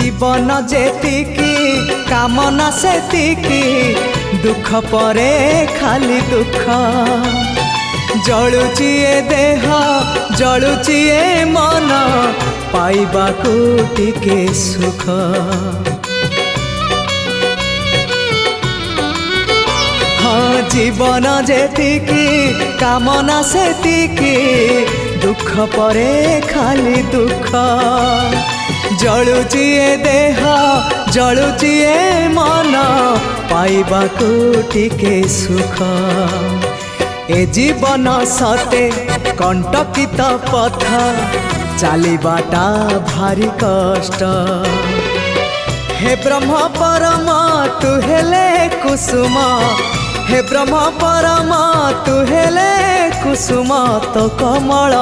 जीवन जेतिकी कामना सेतिकी दुख परे खाली दुख जलुची ए देह जलुची ए मन पाइबाकू टिके सुख हाँ जीवन जेतिकी कामना सेतिकी दुख परे खाली दुख जलुची ए देह जलुची ए मन पाइबाकू टिके सुख ए जीवन सते कंटकित पथ चलिबाटा भारी कष्ट हे ब्रह्म परम तू हेले कुसुम हे ब्रह्म परम तू हेले कुसुम तो कमल